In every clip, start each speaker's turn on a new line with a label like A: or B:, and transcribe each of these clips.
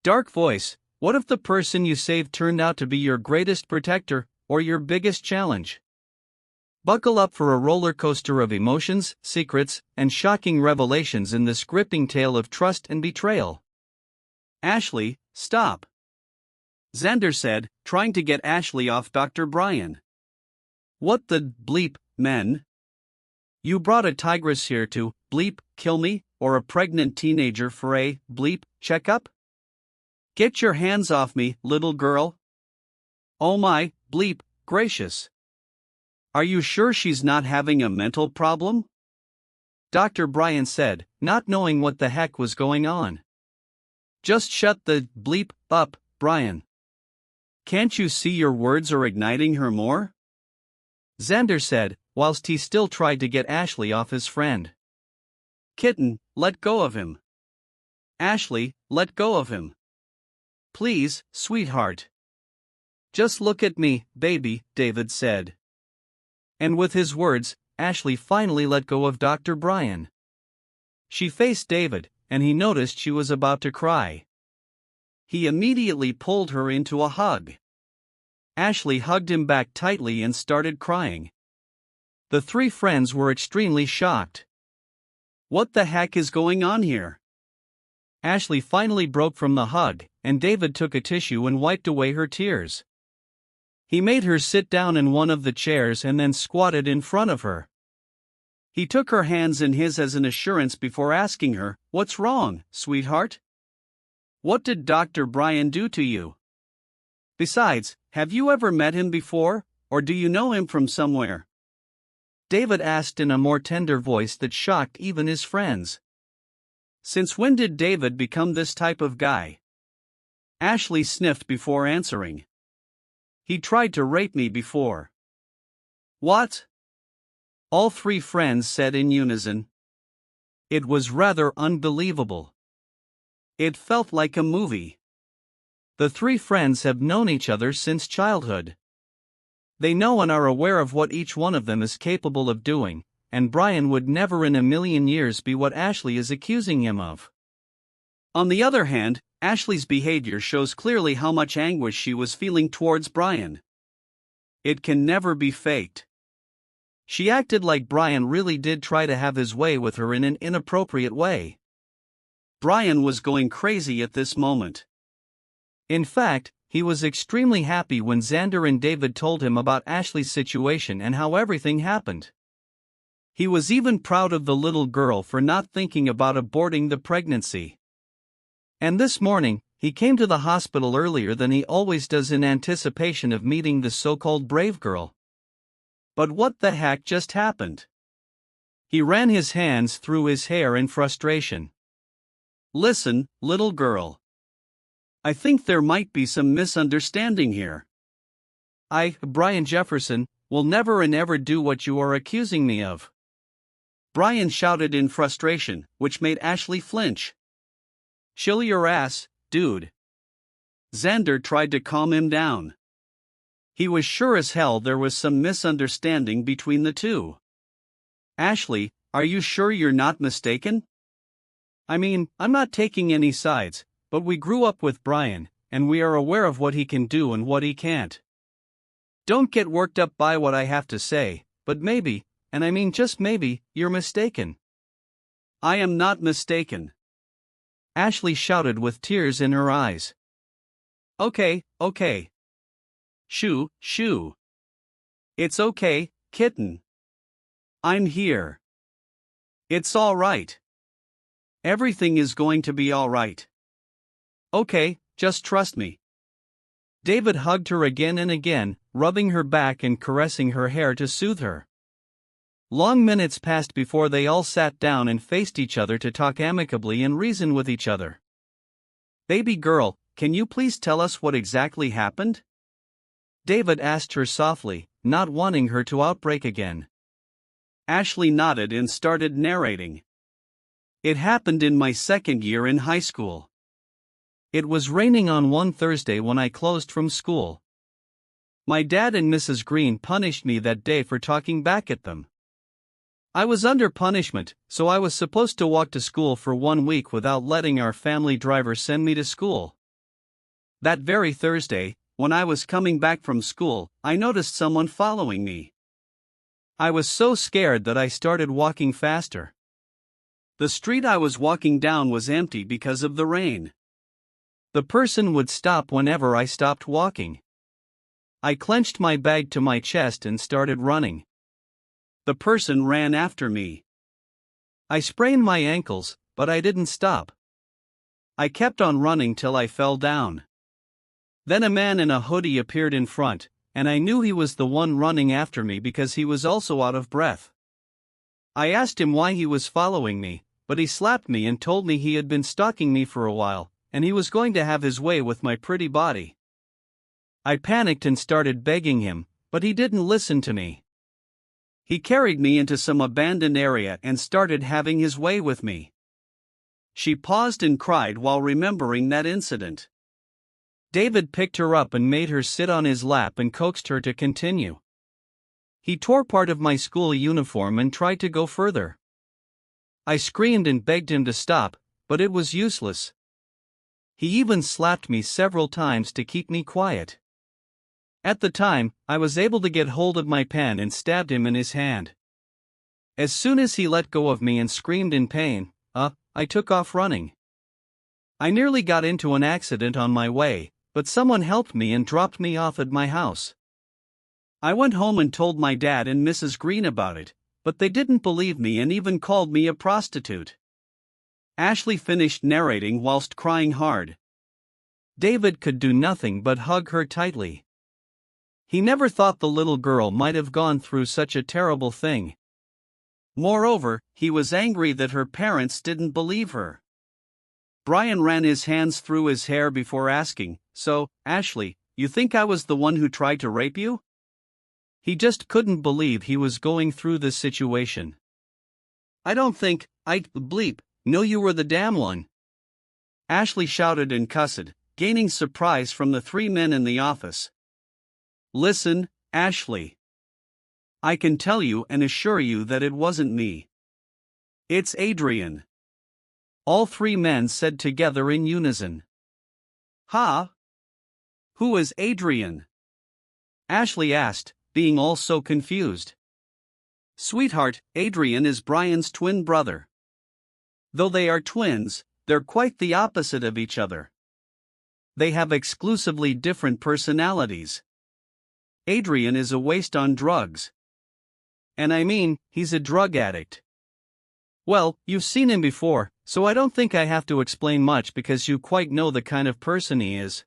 A: Dark voice, what if the person you saved turned out to be your greatest protector, or your biggest challenge? Buckle up for a roller coaster of emotions, secrets, and shocking revelations in this gripping tale of trust and betrayal. Ashley, stop! Xander said, trying to get Ashley off Dr. Brian. What the bleep, men? You brought a tigress here to, bleep, kill me, or a pregnant teenager for a, bleep, checkup? Get your hands off me, little girl. Oh my, bleep, gracious. Are you sure she's not having a mental problem? Dr. Brian said, not knowing what the heck was going on. Just shut the bleep up, Brian. Can't you see your words are igniting her more? Xander said, whilst he still tried to get Ashley off his friend. Kitten, let go of him. Ashley, let go of him. Please, sweetheart. Just look at me, baby, David said. And with his words, Ashley finally let go of Dr. Brian. She faced David, and he noticed she was about to cry. He immediately pulled her into a hug. Ashley hugged him back tightly and started crying. The three friends were extremely shocked. What the heck is going on here? Ashley finally broke from the hug, and David took a tissue and wiped away her tears. He made her sit down in one of the chairs and then squatted in front of her. He took her hands in his as an assurance before asking her, "What's wrong, sweetheart? What did Dr. Brian do to you? Besides, have you ever met him before, or do you know him from somewhere?" David asked in a more tender voice that shocked even his friends. Since when did David become this type of guy? Ashley sniffed before answering. He tried to rape me before. What? All three friends said in unison. It was rather unbelievable. It felt like a movie. The three friends have known each other since childhood. They know and are aware of what each one of them is capable of doing, and Brian would never in a million years be what Ashley is accusing him of. On the other hand, Ashley's behavior shows clearly how much anguish she was feeling towards Brian. It can never be faked. She acted like Brian really did try to have his way with her in an inappropriate way. Brian was going crazy at this moment. In fact, he was extremely happy when Xander and David told him about Ashley's situation and how everything happened. He was even proud of the little girl for not thinking about aborting the pregnancy. And this morning, he came to the hospital earlier than he always does in anticipation of meeting the so-called brave girl. But what the heck just happened? He ran his hands through his hair in frustration. Listen, little girl. I think there might be some misunderstanding here. Brian Jefferson, will never and ever do what you are accusing me of. Brian shouted in frustration, which made Ashley flinch. Chill your ass, dude. Xander tried to calm him down. He was sure as hell there was some misunderstanding between the two. Ashley, are you sure you're not mistaken? I mean, I'm not taking any sides, but we grew up with Brian, and we are aware of what he can do and what he can't. Don't get worked up by what I have to say, but maybe, and I mean just maybe, you're mistaken. I am not mistaken. Ashley shouted with tears in her eyes. Okay. Shoo. It's okay, kitten. I'm here. It's all right. Everything is going to be all right. Okay, just trust me. David hugged her again and again, rubbing her back and caressing her hair to soothe her. Long minutes passed before they all sat down and faced each other to talk amicably and reason with each other. Baby girl, can you please tell us what exactly happened? David asked her softly, not wanting her to outbreak again. Ashley nodded and started narrating. It happened in my second year in high school. It was raining on one Thursday when I closed from school. My dad and Mrs. Green punished me that day for talking back at them. I was under punishment, so I was supposed to walk to school for 1 week without letting our family driver send me to school. That very Thursday, when I was coming back from school, I noticed someone following me. I was so scared that I started walking faster. The street I was walking down was empty because of the rain. The person would stop whenever I stopped walking. I clenched my bag to my chest and started running. The person ran after me. I sprained my ankles, but I didn't stop. I kept on running till I fell down. Then a man in a hoodie appeared in front, and I knew he was the one running after me because he was also out of breath. I asked him why he was following me, but he slapped me and told me he had been stalking me for a while, and he was going to have his way with my pretty body. I panicked and started begging him, but he didn't listen to me. He carried me into some abandoned area and started having his way with me. She paused and cried while remembering that incident. David picked her up and made her sit on his lap and coaxed her to continue. He tore part of my school uniform and tried to go further. I screamed and begged him to stop, but it was useless. He even slapped me several times to keep me quiet. At the time, I was able to get hold of my pen and stabbed him in his hand. As soon as he let go of me and screamed in pain, I took off running. I nearly got into an accident on my way, but someone helped me and dropped me off at my house. I went home and told my dad and Mrs. Green about it, but they didn't believe me and even called me a prostitute. Ashley finished narrating whilst crying hard. David could do nothing but hug her tightly. He never thought the little girl might have gone through such a terrible thing. Moreover, he was angry that her parents didn't believe her. Brian ran his hands through his hair before asking, "So, Ashley, you think I was the one who tried to rape you?" He just couldn't believe he was going through this situation. "I don't think, no you were the damn one," Ashley shouted and cussed, gaining surprise from the three men in the office. "Listen, Ashley. I can tell you and assure you that it wasn't me. It's Adrian," all three men said together in unison. "Huh? Who is Adrian?" Ashley asked, being all so confused. "Sweetheart, Adrian is Brian's twin brother. Though they are twins, they're quite the opposite of each other. They have exclusively different personalities. Adrian is a waste on drugs. And I mean, he's a drug addict. Well, you've seen him before, so I don't think I have to explain much because you quite know the kind of person he is.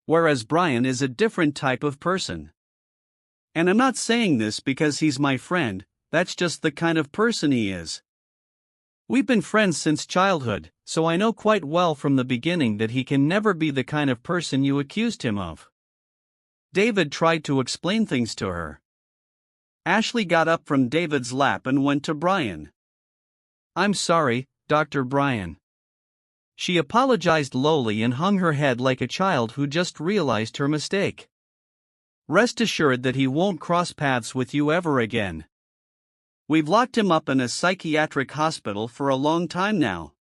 A: Whereas Brian is a different type of person. And I'm not saying this because he's my friend, that's just the kind of person he is. We've been friends since childhood, so I know quite well from the beginning that he can never be the kind of person you accused him of." David tried to explain things to her. Ashley got up from David's lap and went to Brian. "I'm sorry, Dr. Brian." She apologized lowly and hung her head like a child who just realized her mistake. "Rest assured that he won't cross paths with you ever again. We've locked him up in a psychiatric hospital for a long time now.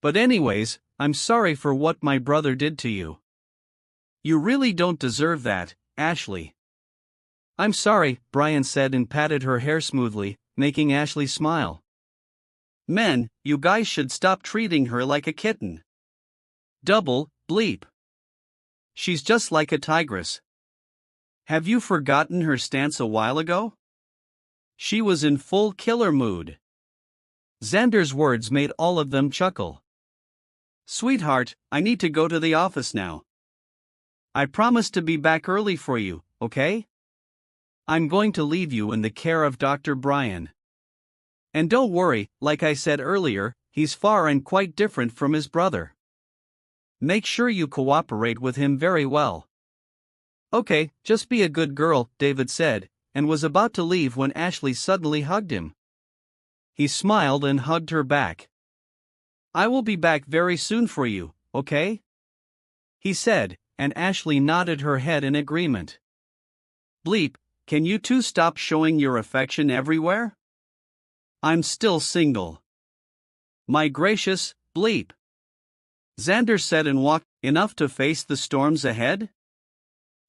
A: But anyways, I'm sorry for what my brother did to you. You really don't deserve that, Ashley." "I'm sorry," Brian said and patted her hair smoothly, making Ashley smile. "Men, you guys should stop treating her like a kitten. Double bleep. She's just like a tigress. Have you forgotten her stance a while ago? She was in full killer mood." Xander's words made all of them chuckle. "Sweetheart, I need to go to the office now. I promise to be back early for you, okay? I'm going to leave you in the care of Dr. Brian. And don't worry, like I said earlier, he's far and quite different from his brother. Make sure you cooperate with him very well." "Okay, just be a good girl," David said, and was about to leave when Ashley suddenly hugged him. He smiled and hugged her back. "I will be back very soon for you, okay?" he said, and Ashley nodded her head in agreement. "Bleep, can you two stop showing your affection everywhere? I'm still single." "My gracious, bleep," Xander said and walked Enough to face the storms ahead?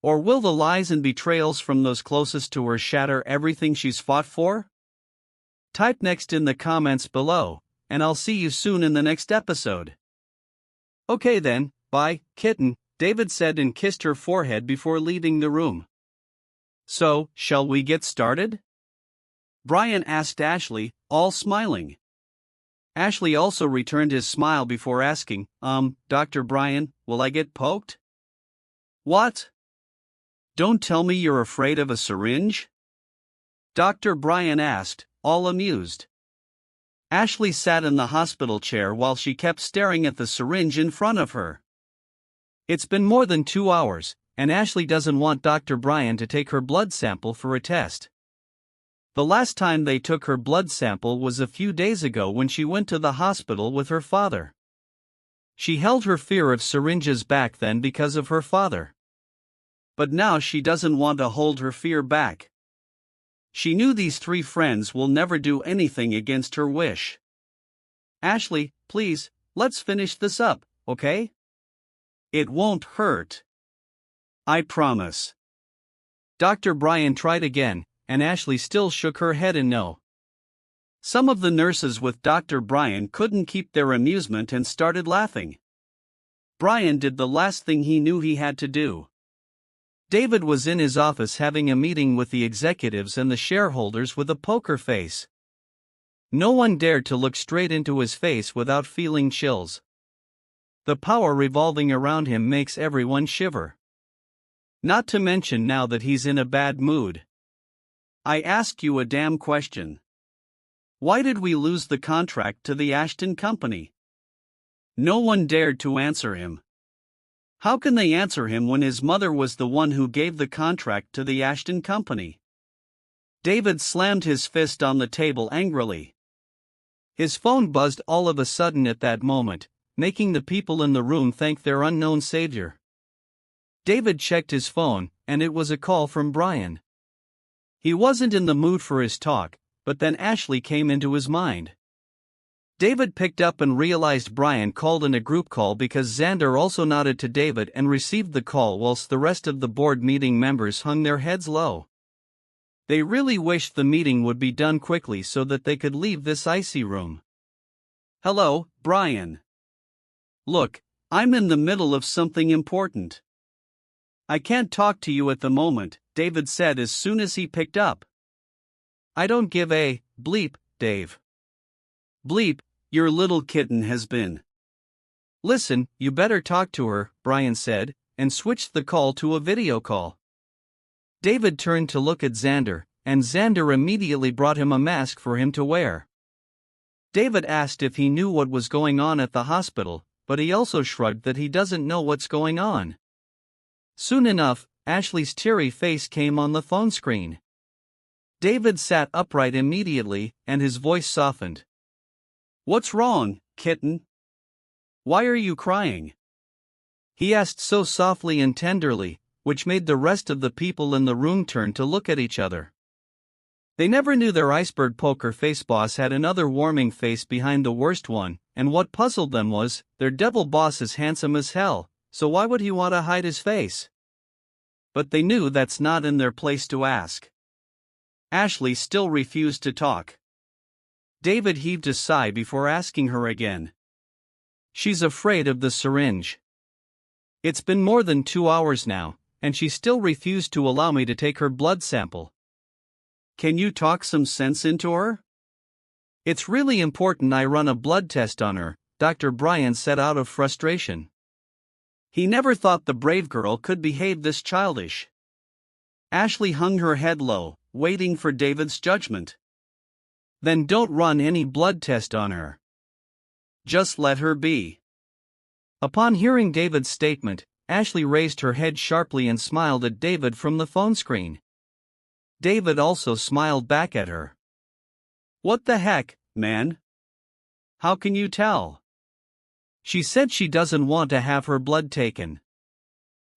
A: Or will the lies and betrayals from those closest to her shatter everything she's fought for? Type next in the comments below, and I'll see you soon in the next episode. Okay then, bye, kitten, David said and kissed her forehead before leaving the room. So, shall we get started? Brian asked Ashley, all smiling. Ashley also returned his smile before asking, Dr. Brian, will I get poked? What? Don't tell me you're afraid of a syringe? Dr. Brian asked, all amused. Ashley sat in the hospital chair while she kept staring at the syringe in front of her. It's been more than 2 hours, and Ashley doesn't want Dr. Brian to take her blood sample for a test. The last time they took her blood sample was a few days ago when she went to the hospital with her father. She held her fear of syringes back then because of her father. But now she doesn't want to hold her fear back. She knew these 3 friends will never do anything against her wish. Ashley, please, let's finish this up, okay? It won't hurt. I promise. Dr. Brian tried again, and Ashley still shook her head in no. Some of the nurses with Dr. Brian couldn't keep their amusement and started laughing. Brian did the last thing he knew he had to do. David was in his office having a meeting with the executives and the shareholders with a poker face. No one dared to look straight into his face without feeling chills. The power revolving around him makes everyone shiver. Not to mention now that he's in a bad mood. I ask you a damn question. Why did we lose the contract to the Ashton Company? No one dared to answer him. How can they answer him when his mother was the one who gave the contract to the Ashton Company? David slammed his fist on the table angrily. His phone buzzed all of a sudden at that moment, making the people in the room thank their unknown savior. David checked his phone, and it was a call from Brian. He wasn't in the mood for his talk, but then Ashley came into his mind. David picked up and realized Brian called in a group call because Xander also nodded to David and received the call whilst the rest of the board meeting members hung their heads low. They really wished the meeting would be done quickly so that they could leave this icy room. Hello, Brian. Look, I'm in the middle of something important. I can't talk to you at the moment, David said as soon as he picked up. I don't give a bleep, Dave. Bleep, your little kitten has been. Listen, you better talk to her, Brian said, and switched the call to a video call. David turned to look at Xander, and Xander immediately brought him a mask for him to wear. David asked if he knew what was going on at the hospital, but he also shrugged that he doesn't know what's going on. Soon enough, Ashley's teary face came on the phone screen. David sat upright immediately, and his voice softened. What's wrong, kitten? Why are you crying? He asked so softly and tenderly, which made the rest of the people in the room turn to look at each other. They never knew their iceberg poker face boss had another warming face behind the worst one, and what puzzled them was, their devil boss is handsome as hell, so why would he want to hide his face? But they knew that's not in their place to ask. Ashley still refused to talk. David heaved a sigh before asking her again. She's afraid of the syringe. It's been more than 2 hours now, and she still refused to allow me to take her blood sample. Can you talk some sense into her? It's really important I run a blood test on her, Dr. Brian said out of frustration. He never thought the brave girl could behave this childish. Ashley hung her head low, waiting for David's judgment. Then don't run any blood test on her. Just let her be. Upon hearing David's statement, Ashley raised her head sharply and smiled at David from the phone screen. David also smiled back at her. What the heck, man? How can you tell? She said she doesn't want to have her blood taken.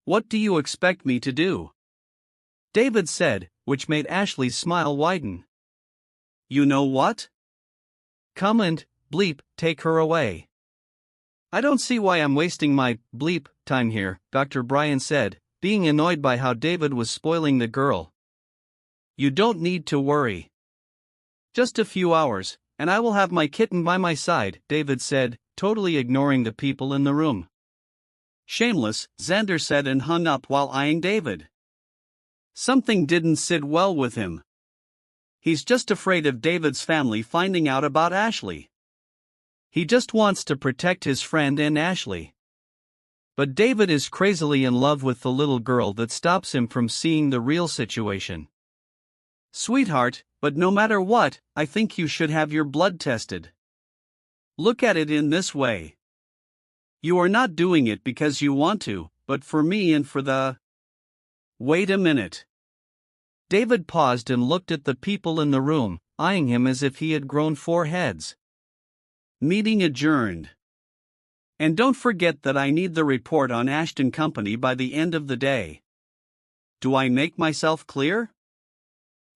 A: What do you expect me to do? David said, which made Ashley's smile widen. You know what? Come and, bleep, take her away. I don't see why I'm wasting my bleep time here, Dr. Brian said, being annoyed by how David was spoiling the girl. You don't need to worry. Just a few hours, and I will have my kitten by my side, David said, totally ignoring the people in the room. Shameless, Xander said and hung up while eyeing David. Something didn't sit well with him. He's just afraid of David's family finding out about Ashley. He just wants to protect his friend and Ashley. But David is crazily in love with the little girl that stops him from seeing the real situation. Sweetheart, but no matter what, I think you should have your blood tested. Look at it in this way. You are not doing it because you want to, but for me and for the... Wait a minute. David paused and looked at the people in the room, eyeing him as if he had grown 4 heads. Meeting adjourned. And don't forget that I need the report on Ashton Company by the end of the day. Do I make myself clear?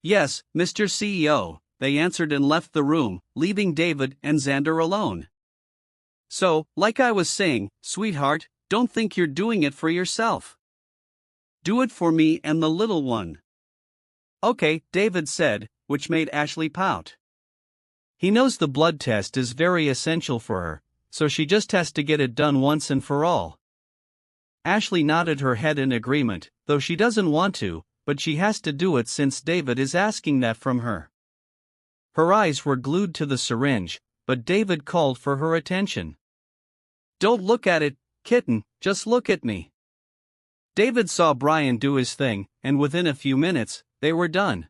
A: Yes, Mr. CEO, they answered and left the room, leaving David and Xander alone. So, like I was saying, sweetheart, don't think you're doing it for yourself. Do it for me and the little one. Okay, David said, which made Ashley pout. He knows the blood test is very essential for her, so she just has to get it done once and for all. Ashley nodded her head in agreement, though she doesn't want to, but she has to do it since David is asking that from her. Her eyes were glued to the syringe, but David called for her attention. Don't look at it, kitten, just look at me. David saw Brian do his thing, and within a few minutes, they were done.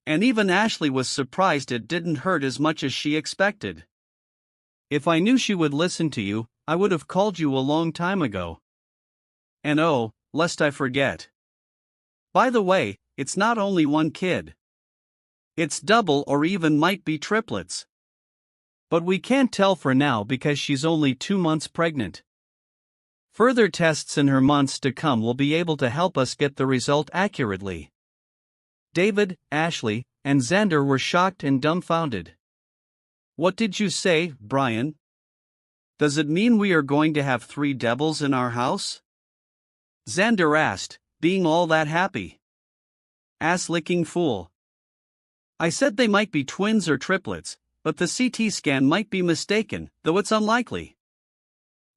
A: And even Ashley was surprised it didn't hurt as much as she expected. If I knew she would listen to you, I would have called you a long time ago. And oh, lest I forget. By the way, it's not only one kid. It's double or even might be triplets. But we can't tell for now because she's only 2 months pregnant. Further tests in her months to come will be able to help us get the result accurately. David, Ashley, and Xander were shocked and dumbfounded. What did you say, Brian? Does it mean we are going to have 3 devils in our house? Xander asked, being all that happy. Ass-licking fool. I said they might be twins or triplets, but the CT scan might be mistaken, though it's unlikely.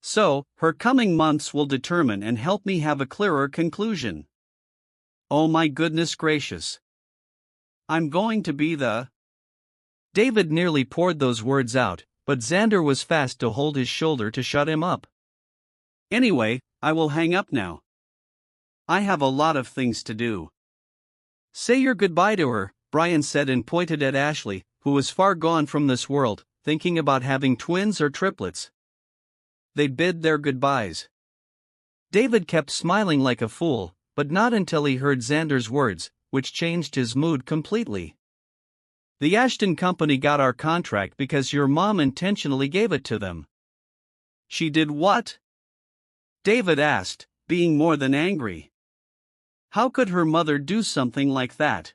A: So, her coming months will determine and help me have a clearer conclusion. Oh my goodness gracious. I'm going to be the... David nearly poured those words out, but Xander was fast to hold his shoulder to shut him up. Anyway, I will hang up now. I have a lot of things to do. Say your goodbye to her, Brian said and pointed at Ashley, who was far gone from this world, thinking about having twins or triplets. They bid their goodbyes. David kept smiling like a fool, but not until he heard Xander's words, which changed his mood completely. The Ashton Company got our contract because your mom intentionally gave it to them. She did what? David asked, being more than angry. How could her mother do something like that?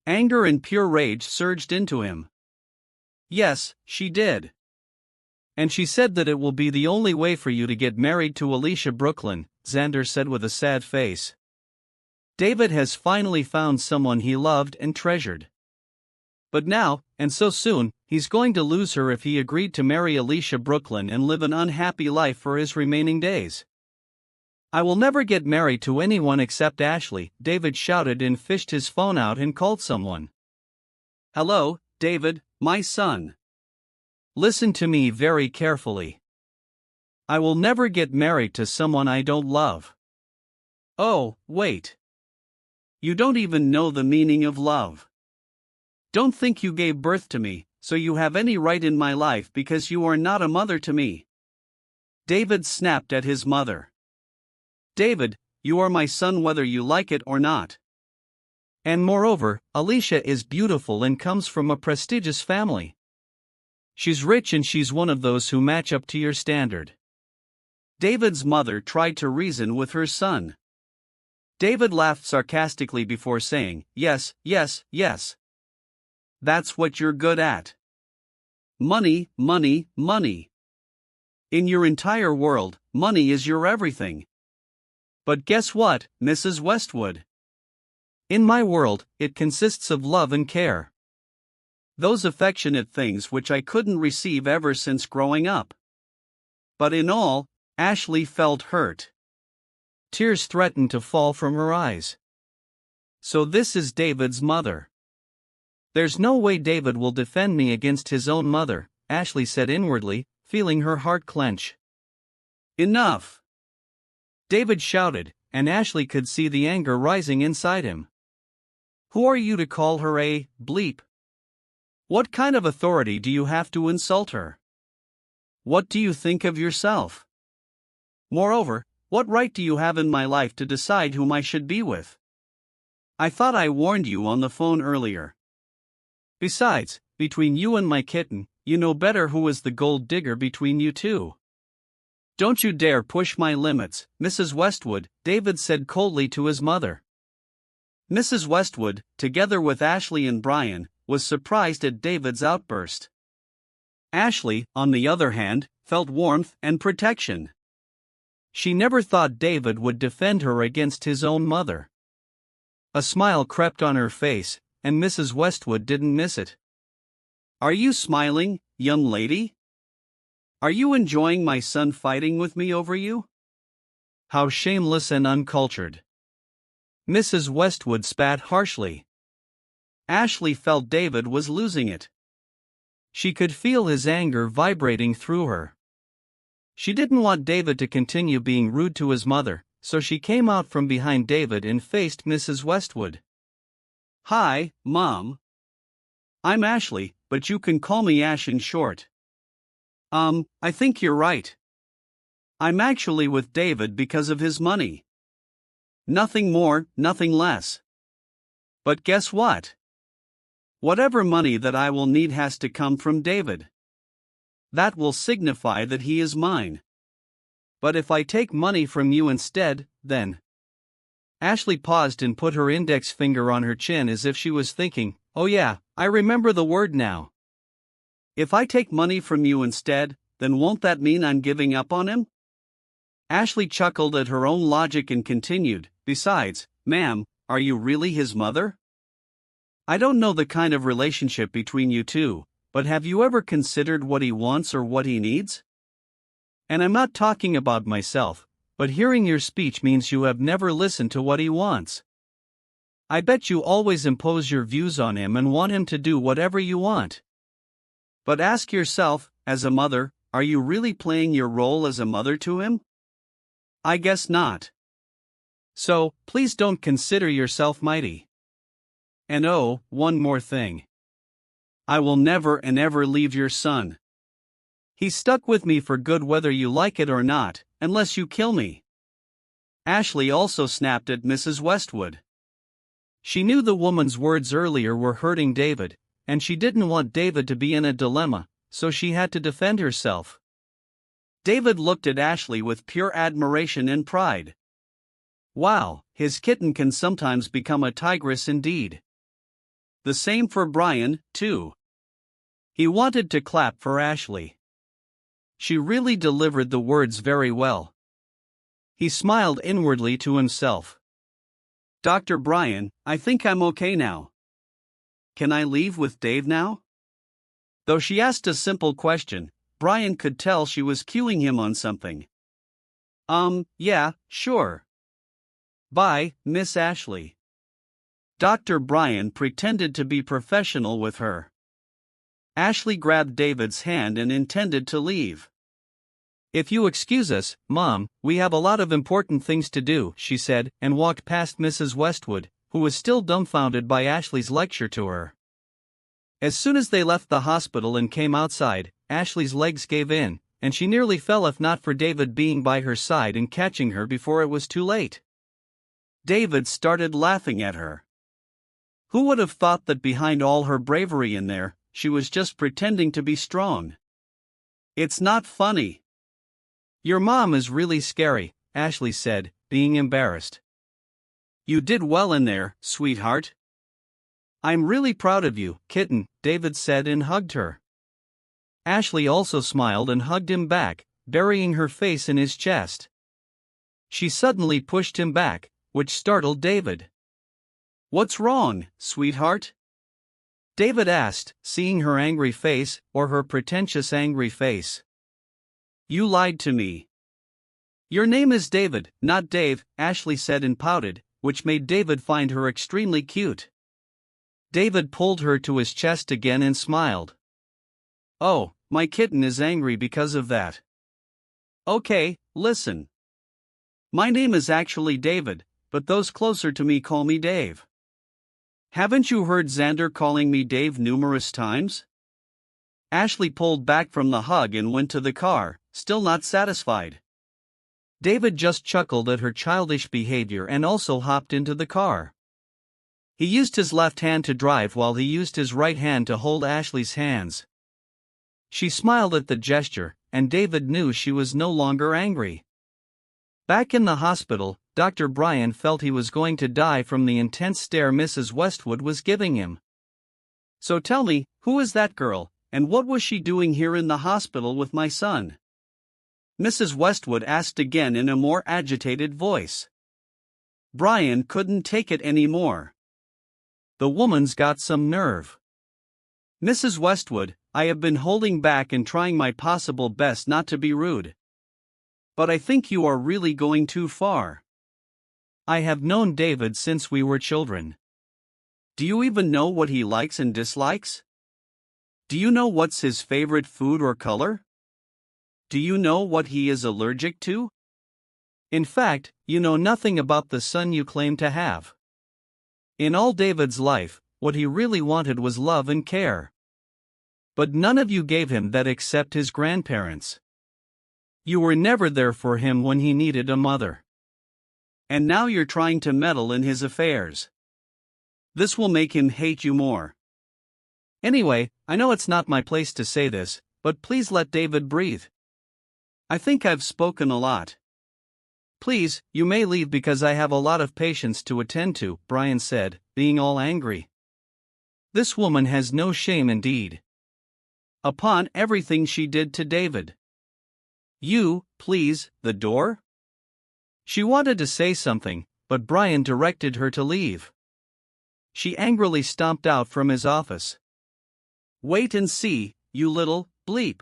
A: Anger and pure rage surged into him. Yes, she did. And she said that it will be the only way for you to get married to Alicia Brooklyn, Xander said with a sad face. David has finally found someone he loved and treasured. But now, and so soon, he's going to lose her if he agreed to marry Alicia Brooklyn and live an unhappy life for his remaining days. I will never get married to anyone except Ashley, David shouted and fished his phone out and called someone. Hello, David, my son. Listen to me very carefully. I will never get married to someone I don't love. Oh, wait. You don't even know the meaning of love. Don't think you gave birth to me, so you have any right in my life because you are not a mother to me. David snapped at his mother. David, you are my son whether you like it or not. And moreover, Alicia is beautiful and comes from a prestigious family. She's rich and she's one of those who match up to your standard. David's mother tried to reason with her son. David laughed sarcastically before saying, yes, yes, yes. That's what you're good at. Money, money, money. In your entire world, money is your everything. But guess what, Mrs. Westwood? In my world, it consists of love and care. Those affectionate things which I couldn't receive ever since growing up. But in all, Ashley felt hurt. Tears threatened to fall from her eyes. So this is David's mother. There's no way David will defend me against his own mother, Ashley said inwardly, feeling her heart clench. Enough! David shouted, and Ashley could see the anger rising inside him. Who are you to call her a bleep? What kind of authority do you have to insult her? What do you think of yourself? Moreover, what right do you have in my life to decide whom I should be with? I thought I warned you on the phone earlier. Besides, between you and my kitten, you know better who is the gold digger between you two. Don't you dare push my limits, Mrs. Westwood, David said coldly to his mother. Mrs. Westwood, together with Ashley and Brian, was surprised at David's outburst. Ashley, on the other hand, felt warmth and protection. She never thought David would defend her against his own mother. A smile crept on her face, and Mrs. Westwood didn't miss it. Are you smiling, young lady? Are you enjoying my son fighting with me over you? How shameless and uncultured. Mrs. Westwood spat harshly. Ashley felt David was losing it. She could feel his anger vibrating through her. She didn't want David to continue being rude to his mother, so she came out from behind David and faced Mrs. Westwood. Hi, Mom. I'm Ashley, but you can call me Ash in short. I think you're right. I'm actually with David because of his money. Nothing more, nothing less. But guess what? Whatever money that I will need has to come from David. That will signify that he is mine. But if I take money from you instead, then... Ashley paused and put her index finger on her chin as if she was thinking, oh yeah, I remember the word now. If I take money from you instead, then won't that mean I'm giving up on him? Ashley chuckled at her own logic and continued, besides, ma'am, are you really his mother? I don't know the kind of relationship between you two, but have you ever considered what he wants or what he needs? And I'm not talking about myself, but hearing your speech means you have never listened to what he wants. I bet you always impose your views on him and want him to do whatever you want. But ask yourself, as a mother, are you really playing your role as a mother to him? I guess not. So, please don't consider yourself mighty. And oh, one more thing. I will never and ever leave your son. He's stuck with me for good whether you like it or not, unless you kill me. Ashley also snapped at Mrs. Westwood. She knew the woman's words earlier were hurting David, and she didn't want David to be in a dilemma, so she had to defend herself. David looked at Ashley with pure admiration and pride. Wow, his kitten can sometimes become a tigress indeed. The same for Brian, too. He wanted to clap for Ashley. She really delivered the words very well. He smiled inwardly to himself. Dr. Brian, I think I'm okay now. Can I leave with Dave now? Though she asked a simple question, Brian could tell she was cueing him on something. Yeah, sure. Bye, Miss Ashley. Dr. Brian pretended to be professional with her. Ashley grabbed David's hand and intended to leave. If you excuse us, Mom, we have a lot of important things to do, she said, and walked past Mrs. Westwood, who was still dumbfounded by Ashley's lecture to her. As soon as they left the hospital and came outside, Ashley's legs gave in, and she nearly fell if not for David being by her side and catching her before it was too late. David started laughing at her. Who would have thought that behind all her bravery in there, she was just pretending to be strong? It's not funny. Your mom is really scary, Ashley said, being embarrassed. You did well in there, sweetheart. I'm really proud of you, kitten, David said and hugged her. Ashley also smiled and hugged him back, burying her face in his chest. She suddenly pushed him back, which startled David. "What's wrong, sweetheart?" David asked, seeing her angry face, or her pretentious angry face. "You lied to me." "Your name is David, not Dave," Ashley said and pouted, which made David find her extremely cute. David pulled her to his chest again and smiled. "Oh, my kitten is angry because of that." "Okay, listen. My name is actually David, but those closer to me call me Dave. Haven't you heard Xander calling me Dave numerous times?" Ashley pulled back from the hug and went to the car, still not satisfied. David just chuckled at her childish behavior and also hopped into the car. He used his left hand to drive while he used his right hand to hold Ashley's hands. She smiled at the gesture, and David knew she was no longer angry. Back in the hospital, Dr. Brian felt he was going to die from the intense stare Mrs. Westwood was giving him. "So tell me, who is that girl, and what was she doing here in the hospital with my son?" Mrs. Westwood asked again in a more agitated voice. Brian couldn't take it anymore. The woman's got some nerve. "Mrs. Westwood, I have been holding back and trying my possible best not to be rude. But I think you are really going too far. I have known David since we were children. Do you even know what he likes and dislikes? Do you know what's his favorite food or color? Do you know what he is allergic to? In fact, you know nothing about the son you claim to have. In all David's life, what he really wanted was love and care. But none of you gave him that except his grandparents. You were never there for him when he needed a mother. And now you're trying to meddle in his affairs. This will make him hate you more. Anyway, I know it's not my place to say this, but please let David breathe. I think I've spoken a lot. Please, you may leave because I have a lot of patients to attend to," Brian said, being all angry. This woman has no shame indeed. Upon everything she did to David. "You, please, the door?" She wanted to say something, but Brian directed her to leave. She angrily stomped out from his office. "Wait and see, you little bleep.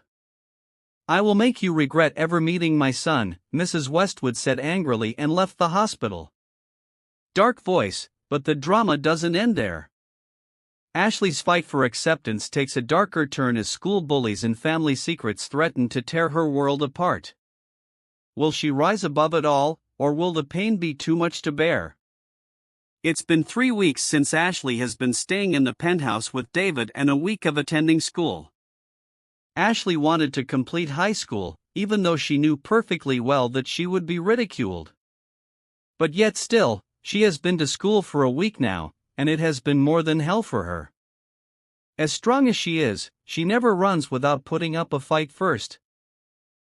A: I will make you regret ever meeting my son," Mrs. Westwood said angrily and left the hospital. Dark voice, but the drama doesn't end there. Ashley's fight for acceptance takes a darker turn as school bullies and family secrets threaten to tear her world apart. Will she rise above it all, or will the pain be too much to bear? It's been 3 weeks since Ashley has been staying in the penthouse with David and a week of attending school. Ashley wanted to complete high school, even though she knew perfectly well that she would be ridiculed. But yet still, she has been to school for a week now, and it has been more than hell for her. As strong as she is, she never runs without putting up a fight first.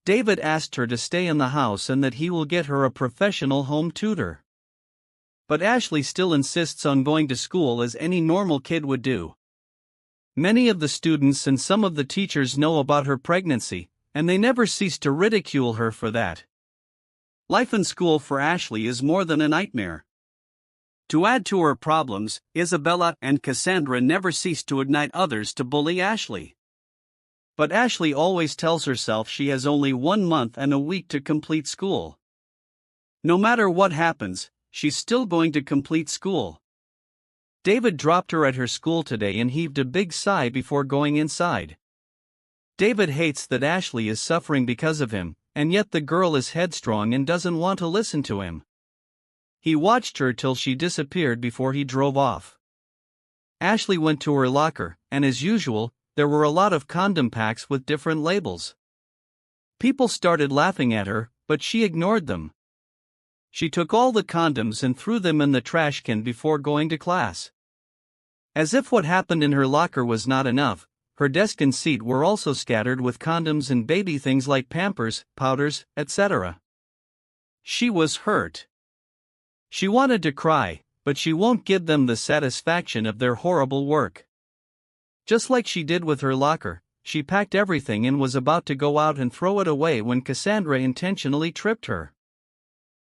A: David asked her to stay in the house and that he will get her a professional home tutor. But Ashley still insists on going to school as any normal kid would do. Many of the students and some of the teachers know about her pregnancy, and they never cease to ridicule her for that. Life in school for Ashley is more than a nightmare. To add to her problems, Isabella and Cassandra never cease to ignite others to bully Ashley. But Ashley always tells herself she has only 1 month and a week to complete school. No matter what happens, she's still going to complete school. David dropped her at her school today and heaved a big sigh before going inside. David hates that Ashley is suffering because of him, and yet the girl is headstrong and doesn't want to listen to him. He watched her till she disappeared before he drove off. Ashley went to her locker, and as usual, there were a lot of condom packs with different labels. People started laughing at her, but she ignored them. She took all the condoms and threw them in the trash can before going to class. As if what happened in her locker was not enough, her desk and seat were also scattered with condoms and baby things like Pampers, powders, etc. She was hurt. She wanted to cry, but she won't give them the satisfaction of their horrible work. Just like she did with her locker, she packed everything and was about to go out and throw it away when Cassandra intentionally tripped her.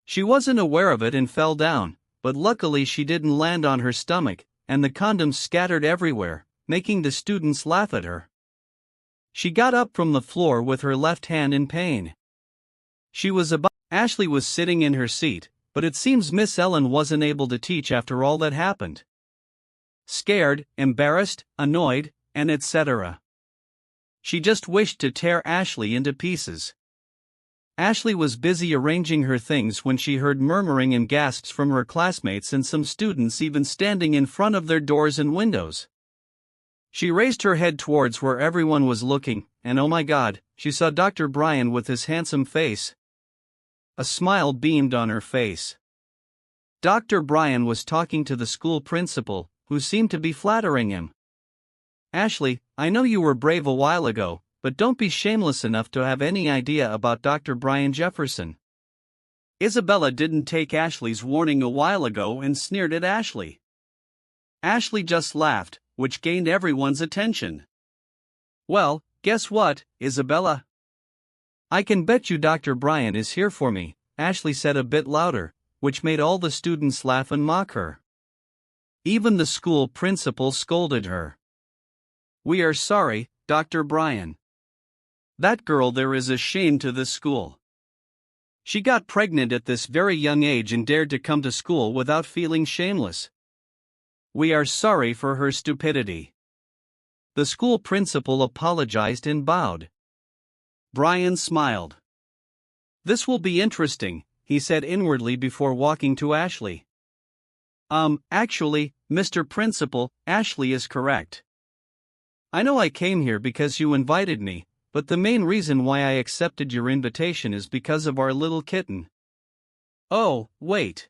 A: She wasn't aware of it and fell down, but luckily she didn't land on her stomach, and the condoms scattered everywhere, making the students laugh at her. She got up from the floor with her left hand in pain. Ashley was sitting in her seat, but it seems Miss Ellen wasn't able to teach after all that happened. Scared, embarrassed, annoyed, and etc. She just wished to tear Ashley into pieces. Ashley was busy arranging her things when she heard murmuring and gasps from her classmates and some students even standing in front of their doors and windows. She raised her head towards where everyone was looking, and oh my God, she saw Dr. Brian with his handsome face. A smile beamed on her face. Dr. Brian was talking to the school principal, who seemed to be flattering him. Ashley, I know you were brave a while ago, but don't be shameless enough to have any idea about Dr. Brian Jefferson. Isabella didn't take Ashley's warning a while ago and sneered at Ashley. Ashley just laughed, which gained everyone's attention. Well, guess what, Isabella? I can bet you Dr. Brian is here for me, Ashley said a bit louder, which made all the students laugh and mock her. Even the school principal scolded her. We are sorry, Dr. Brian. That girl there is a shame to this school. She got pregnant at this very young age and dared to come to school without feeling shameless. We are sorry for her stupidity. The school principal apologized and bowed. Brian smiled. This will be interesting, he said inwardly before walking to Ashley. Actually, Mr. Principal, Ashley is correct. I know I came here because you invited me, but the main reason why I accepted your invitation is because of our little kitten. Oh, wait.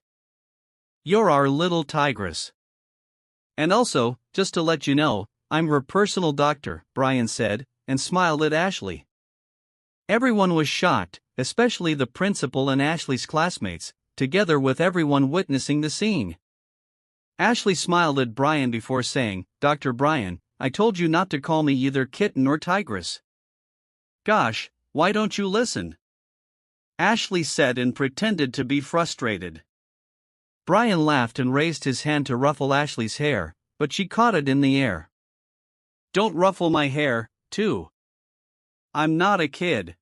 A: You're our little tigress. And also, just to let you know, I'm her personal doctor, Brian said, and smiled at Ashley. Everyone was shocked, especially the principal and Ashley's classmates, together with everyone witnessing the scene. Ashley smiled at Brian before saying, Dr. Brian, I told you not to call me either kitten or tigress. Gosh, why don't you listen? Ashley said and pretended to be frustrated. Brian laughed and raised his hand to ruffle Ashley's hair, but she caught it in the air. Don't ruffle my hair, too. I'm not a kid.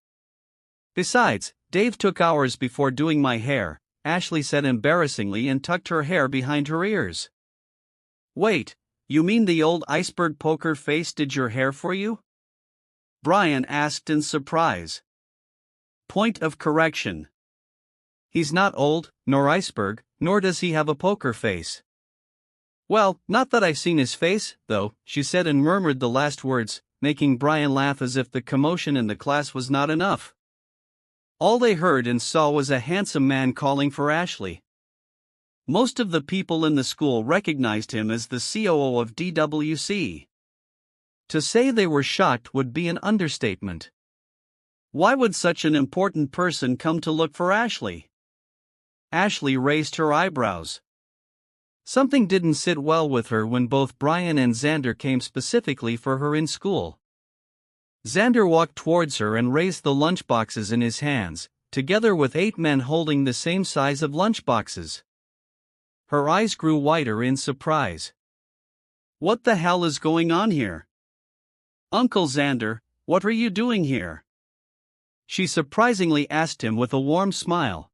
A: Besides, Dave took hours before doing my hair, Ashley said embarrassingly and tucked her hair behind her ears. Wait, you mean the old iceberg poker face did your hair for you? Brian asked in surprise. Point of correction. He's not old, nor iceberg, nor does he have a poker face. Well, not that I've seen his face, though, she said and murmured the last words, making Brian laugh as if the commotion in the class was not enough. All they heard and saw was a handsome man calling for Ashley. Most of the people in the school recognized him as the COO of DWC. To say they were shocked would be an understatement. Why would such an important person come to look for Ashley? Ashley raised her eyebrows. Something didn't sit well with her when both Brian and Xander came specifically for her in school. Xander walked towards her and raised the lunchboxes in his hands, together with 8 men holding the same size of lunchboxes. Her eyes grew wider in surprise. What the hell is going on here? Uncle Xander, what are you doing here? She surprisingly asked him with a warm smile.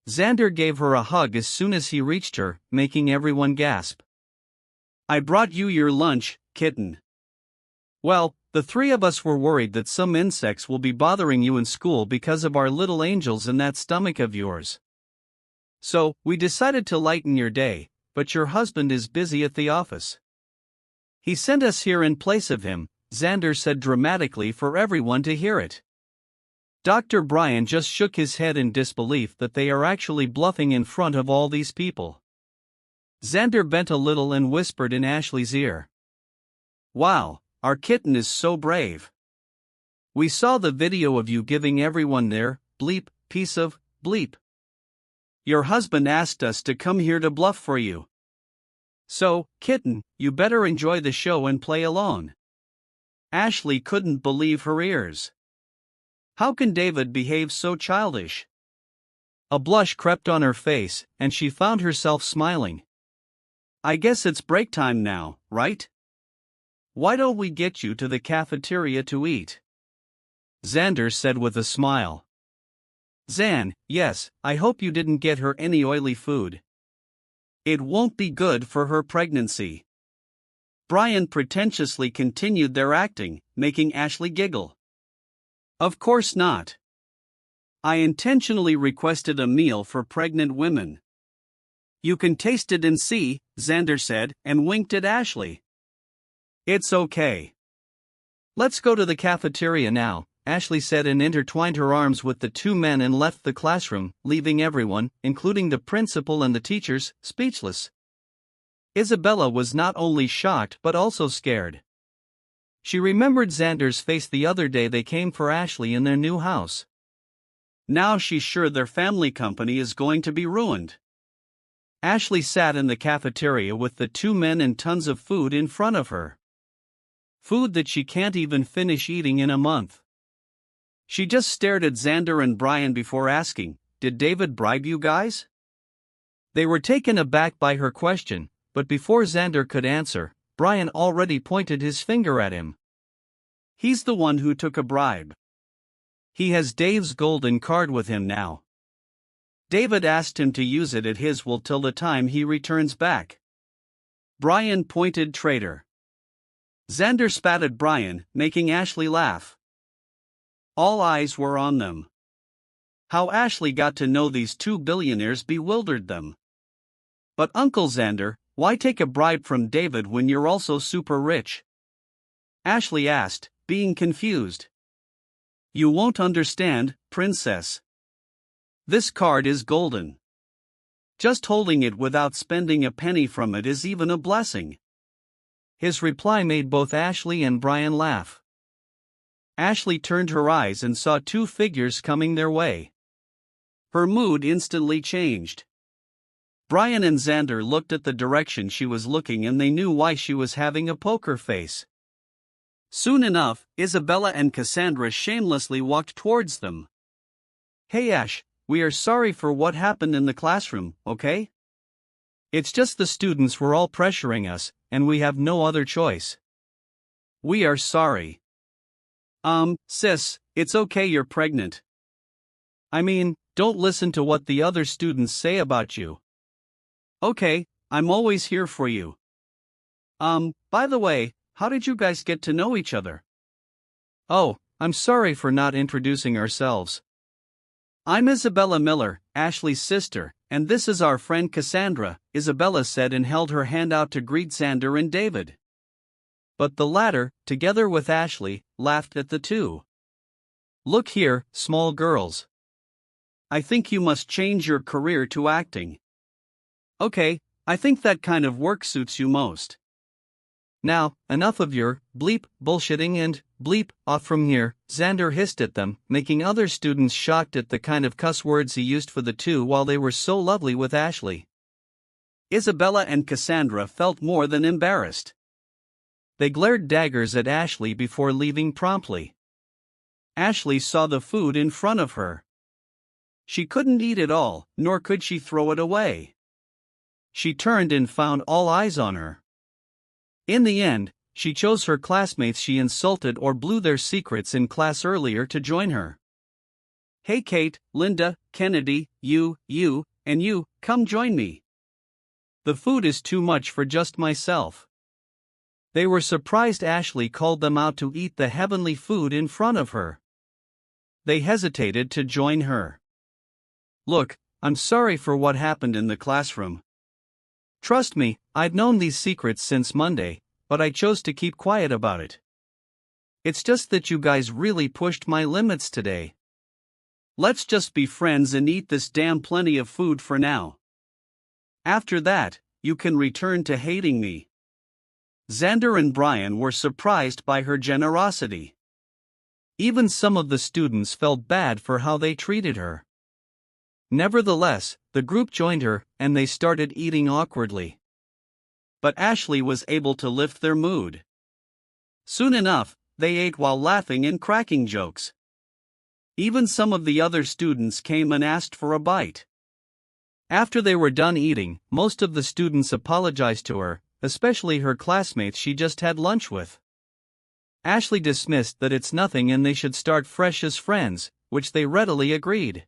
A: Xander gave her a hug as soon as he reached her, making everyone gasp. I brought you your lunch, kitten. Well, the 3 of us were worried that some insects will be bothering you in school because of our little angels in that stomach of yours. So, we decided to lighten your day, but your husband is busy at the office. He sent us here in place of him, Xander said dramatically for everyone to hear it. Dr. Brian just shook his head in disbelief that they are actually bluffing in front of all these people. Xander bent a little and whispered in Ashley's ear. Wow, our kitten is so brave. We saw the video of you giving everyone their bleep piece of bleep. Your husband asked us to come here to bluff for you. So, kitten, you better enjoy the show and play along. Ashley couldn't believe her ears. How can David behave so childish? A blush crept on her face, and she found herself smiling. I guess it's break time now, right? Why don't we get you to the cafeteria to eat? Xander said with a smile. Zan, yes, I hope you didn't get her any oily food. It won't be good for her pregnancy. Brian pretentiously continued their acting, making Ashley giggle. Of course not. I intentionally requested a meal for pregnant women. You can taste it and see, Xander said, and winked at Ashley. It's okay. Let's go to the cafeteria now, Ashley said and intertwined her arms with the two men and left the classroom, leaving everyone, including the principal and the teachers, speechless. Isabella was not only shocked but also scared. She remembered Xander's face the other day they came for Ashley in their new house. Now she's sure their family company is going to be ruined. Ashley sat in the cafeteria with the two men and tons of food in front of her. Food that she can't even finish eating in a month. She just stared at Xander and Brian before asking, "Did David bribe you guys?" They were taken aback by her question, but before Xander could answer, Brian already pointed his finger at him. He's the one who took a bribe. He has Dave's golden card with him now. David asked him to use it at his will till the time he returns back. Brian pointed traitor. Xander spat at Brian, making Ashley laugh. All eyes were on them. How Ashley got to know these two billionaires bewildered them. But Uncle Xander, why take a bribe from David when you're also super rich? Ashley asked, being confused. You won't understand, princess. This card is golden. Just holding it without spending a penny from it is even a blessing. His reply made both Ashley and Brian laugh. Ashley turned her eyes and saw two figures coming their way. Her mood instantly changed. Brian and Xander looked at the direction she was looking and they knew why she was having a poker face. Soon enough, Isabella and Cassandra shamelessly walked towards them. Hey Ash, we are sorry for what happened in the classroom, okay? It's just the students were all pressuring us, and we have no other choice. We are sorry. Sis, it's okay you're pregnant. I mean, don't listen to what the other students say about you. Okay, I'm always here for you. By the way, how did you guys get to know each other? Oh, I'm sorry for not introducing ourselves. I'm Isabella Miller, Ashley's sister, and this is our friend Cassandra, Isabella said and held her hand out to greet Xander and David. But the latter, together with Ashley, laughed at the two. Look here, small girls. I think you must change your career to acting. Okay, I think that kind of work suits you most. Now, enough of your bleep bullshitting and bleep off from here, Xander hissed at them, making other students shocked at the kind of cuss words he used for the two while they were so lovely with Ashley. Isabella and Cassandra felt more than embarrassed. They glared daggers at Ashley before leaving promptly. Ashley saw the food in front of her. She couldn't eat it all, nor could she throw it away. She turned and found all eyes on her. In the end, she chose her classmates she insulted or blew their secrets in class earlier to join her. Hey Kate, Linda, Kennedy, you, and you, come join me. The food is too much for just myself. They were surprised Ashley called them out to eat the heavenly food in front of her. They hesitated to join her. Look, I'm sorry for what happened in the classroom. Trust me, I'd known these secrets since Monday, but I chose to keep quiet about it. It's just that you guys really pushed my limits today. Let's just be friends and eat this damn plenty of food for now. After that, you can return to hating me. Xander and Brian were surprised by her generosity. Even some of the students felt bad for how they treated her. Nevertheless, the group joined her, and they started eating awkwardly. But Ashley was able to lift their mood. Soon enough, they ate while laughing and cracking jokes. Even some of the other students came and asked for a bite. After they were done eating, most of the students apologized to her, especially her classmates she just had lunch with. Ashley dismissed that it's nothing and they should start fresh as friends, which they readily agreed.